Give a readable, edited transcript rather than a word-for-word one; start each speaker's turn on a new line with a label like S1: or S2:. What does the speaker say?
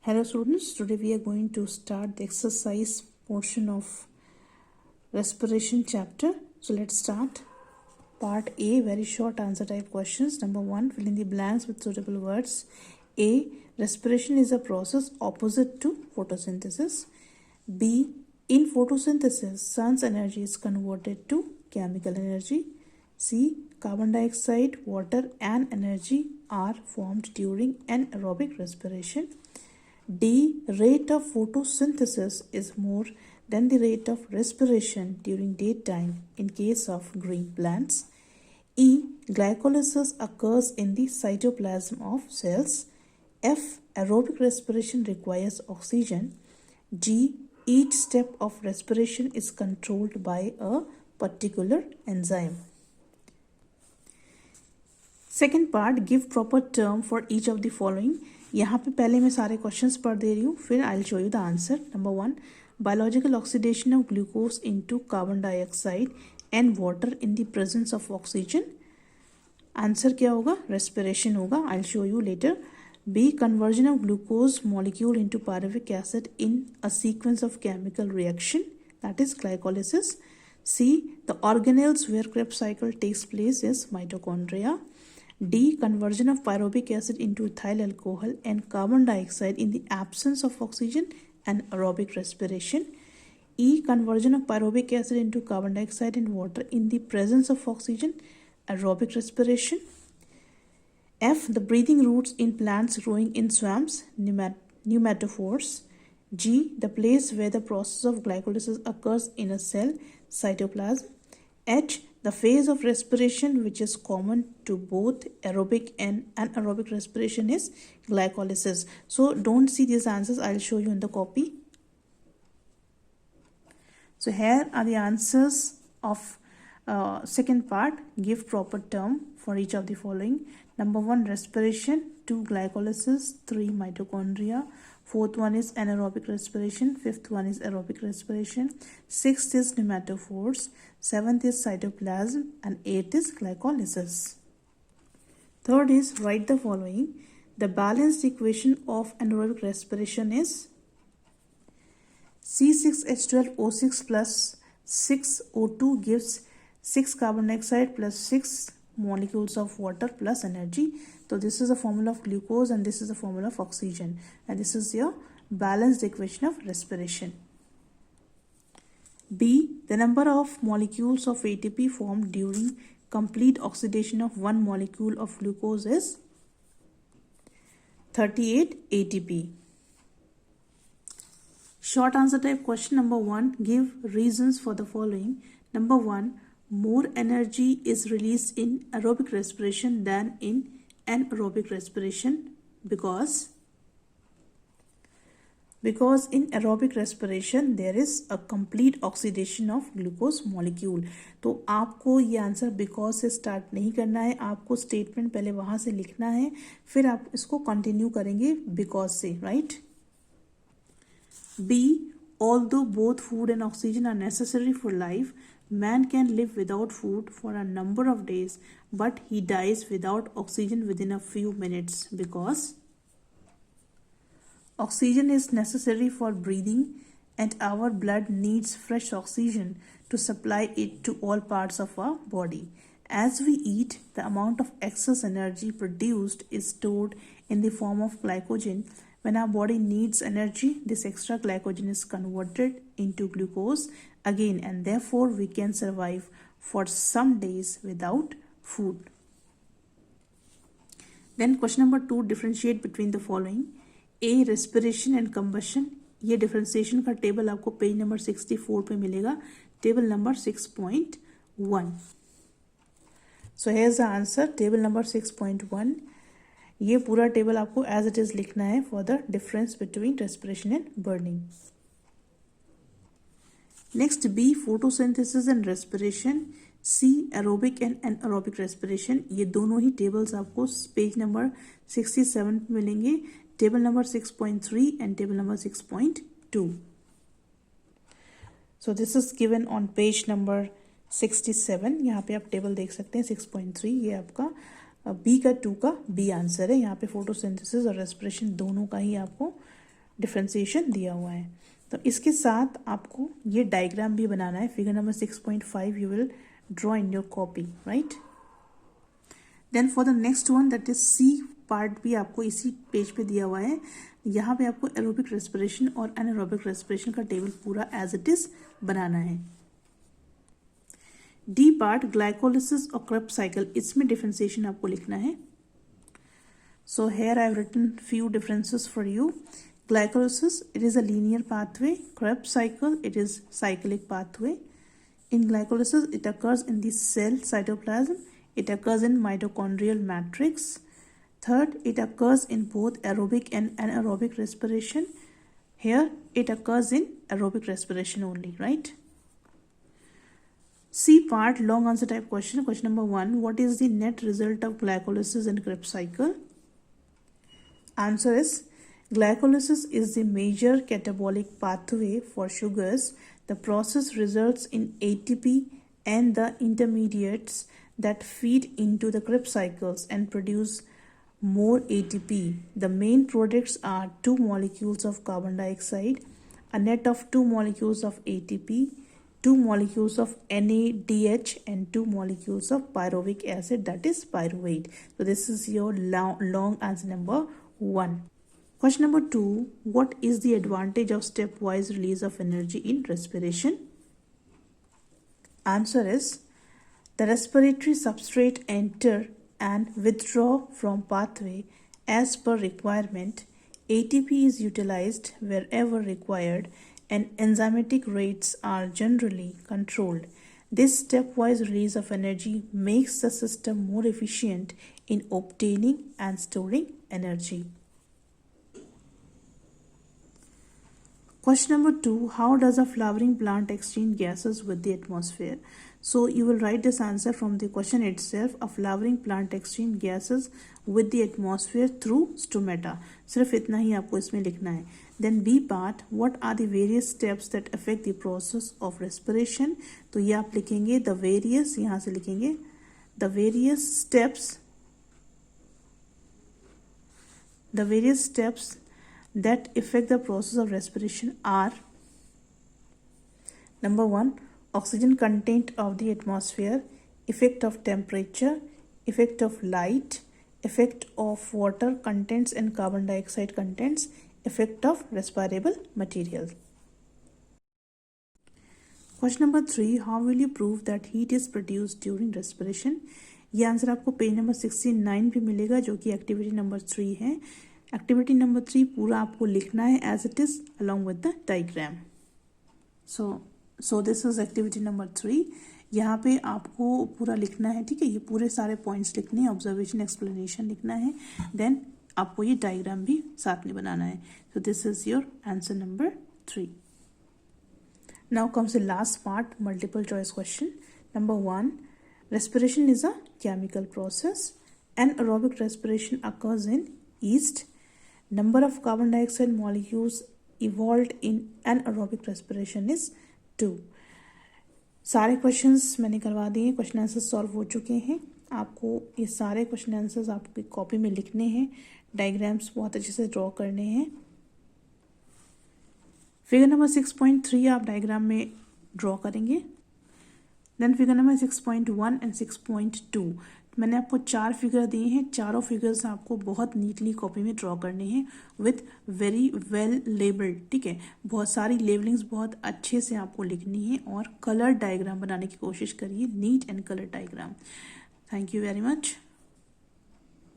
S1: Hello students, today we are going to start the exercise portion of respiration chapter. So let's start. Part A, very short answer type questions. Number 1, fill in the blanks with suitable words. A, respiration is a process opposite to photosynthesis. B, in photosynthesis, sun's energy is converted to chemical energy. C, carbon dioxide, water and energy are formed during anaerobic respiration. D, rate of photosynthesis is more than the rate of respiration during daytime in case of green plants. E, glycolysis occurs in the cytoplasm of cells. F, aerobic respiration requires oxygen. G, each step of respiration is controlled by a particular enzyme. Second part, give proper term for each of the following. यहाँ पे पहले मैं सारे questions पढ़ दे रही हूँ, फिर I will show you the answer. Number 1, biological oxidation of glucose into carbon dioxide and water in the presence of oxygen. Answer क्या होगा? रेस्पिरेशन होगा. I will show you later. B, conversion of glucose molecule into pyruvic acid in a sequence of chemical reaction, that is glycolysis. C, the organelles where Krebs cycle takes place is mitochondria. D, conversion of pyruvic acid into ethyl alcohol and carbon dioxide in the absence of oxygen and aerobic respiration. E, conversion of pyruvic acid into carbon dioxide and water in the presence of oxygen, aerobic respiration. F, the breathing roots in plants growing in swamps, pneumatophores. G, the place where the process of glycolysis occurs in a cell, cytoplasm. H, the phase of respiration which is common to both aerobic and anaerobic respiration is glycolysis. So don't see these answers, I'll show you in the copy. So here are the answers of second part. Give proper term for each of the following. Number 1, respiration. 2, glycolysis. 3, mitochondria. 4th one is anaerobic respiration. 5th one is aerobic respiration. 6th is pneumatophores. 7th is cytoplasm. And 8th is glycolysis. 3rd is write the following. The balanced equation of anaerobic respiration is C6H12O6 plus 6O2 gives 6 carbon dioxide plus 6 molecules of water plus energy. So this is the formula of glucose and this is the formula of oxygen, and this is your balanced equation of respiration. B, the number of molecules of ATP formed during complete oxidation of one molecule of glucose is 38 ATP. Short answer type question number 1, give reasons for the following. Number 1, more energy is released in aerobic respiration than in anaerobic respiration because in aerobic respiration there is a complete oxidation of glucose molecule. तो आपको ये answer because से start नहीं करना है, आपको statement पहले वहाँ से लिखना है, फिर आप इसको कंटिन्यू करेंगे बिकॉज से, right. B, although both food and oxygen are necessary for life, man can live without food for a number of days, but he dies without oxygen within a few minutes because oxygen is necessary for breathing and our blood needs fresh oxygen to supply it to all parts of our body. As we eat, the amount of excess energy produced is stored in the form of glycogen. When our body needs energy, this extra glycogen is converted into glucose again, and therefore we can survive for some days without food. Then question number 2, differentiate between the following. A, respiration and combustion. ये differentiation का table आपको page number 64 पे मिलेगा, table number 6.1. So here's the answer, table number 6.1. ये पूरा table आपको as it is लिखना है for the difference between respiration and burning. Next, B, photosynthesis and respiration. C, aerobic and anaerobic respiration. ये दोनों ही टेबल्स आपको पेज नंबर 67 पे मिलेंगे, table number 6.3 and table number 6.2. So this is given on page number 67. यहाँ पे आप table देख सकते हैं 6.3. ये आपका बी का 2 का बी आंसर है. यहाँ पे फोटोसिंथेसिस और रेस्पिरेशन दोनों का ही आपको डिफ्रेंसिएशन दिया हुआ है। तो इसके साथ आपको ये डायग्राम भी बनाना है। Figure number 6.5 you will draw in your copy, right. Then for the next one that is C part भी आपको इसी पेज पे दिया हुआ है। यहाँ पे आपको एरोबिक रेस्पिरेशन और एनारोबिक रेस्पिरेशन का टेबल पूरा एज इट इज बनाना है। डी पार्ट ग्लाइकोलिसिस और क्रेब्स साइकिल, इसमें डिफरेंशिएशन आपको लिखना है। So here I have written few differences for you. Glycolysis, it is a linear pathway. Krebs cycle, it is cyclic pathway. In glycolysis, it occurs in the cell cytoplasm. It occurs in mitochondrial matrix. Third, it occurs in both aerobic and anaerobic respiration. Here, it occurs in aerobic respiration only, right? C part, long answer type question. Question number 1, what is the net result of glycolysis in Krebs cycle? Answer is glycolysis is the major catabolic pathway for sugars. The process results in ATP and the intermediates that feed into the Krebs cycles and produce more ATP. The main products are 2 molecules of carbon dioxide, a net of 2 molecules of ATP, 2 molecules of NADH and 2 molecules of pyruvic acid, that is pyruvate. So this is your long answer number 1. Question number 2, what is the advantage of stepwise release of energy in respiration? Answer is the respiratory substrate enter and withdraw from pathway as per requirement. ATP is utilized wherever required and enzymatic rates are generally controlled. This stepwise release of energy makes the system more efficient in obtaining and storing energy. Question number 2, how does a flowering plant exchange gases with the atmosphere? So you will write this answer from the question itself. A flowering plant exchange gases with the atmosphere through stomata. सिर्फ इतना ही आपको इसमें लिखना है. Then B part, what are the various steps that affect the process of respiration? तो ये आप लिखेंगे the various, यहाँ से लिखेंगे the various steps that affect the process of respiration are: number 1, oxygen content of the atmosphere, effect of temperature, effect of light, effect of water contents and carbon dioxide contents, effect of respirable material. Question number 3, how will you prove that heat is produced during respiration? ये answer आपको page number 69 पे मिलेगा, जो कि activity number 3 है। Activity number 3 पूरा आपको लिखना है as it is along with the diagram. So this is activity number 3। यहाँ पे आपको पूरा लिखना है, ठीक है। ये पूरे सारे पॉइंट्स लिखने हैं, ऑब्जर्वेशन एक्सप्लेनेशन लिखना है, देन आपको ये डायग्राम भी साथ में बनाना है। सो this is your answer number 3। Now comes the last part, multiple choice question. Number 1, respiration is a chemical process. Anaerobic respiration occurs in yeast. Number of carbon dioxide molecules evolved in anaerobic respiration is 2. सारे questions मैंने करवा दिए, question answer solve हो चुके हैं। आपको ये सारे क्वेश्चन आंसर्स आपकी कॉपी में लिखने हैं, डायग्राम्स बहुत अच्छे से ड्रॉ करने हैं। फिगर नंबर 6.3 आप डायग्राम में ड्रॉ करेंगे। देन फिगर नंबर 6.1 एंड 6.2 मैंने आपको 4 फिगर दिए हैं। चारों फिगर्स आपको बहुत नीटली कॉपी में ड्रॉ करने हैं विथ वेरी वेल लेबल्ड, ठीक है। बहुत सारी लेबलिंग्स बहुत अच्छे से आपको लिखनी है और कलर डायग्राम बनाने की कोशिश करिए, neat and colour diagram. Thank you very much.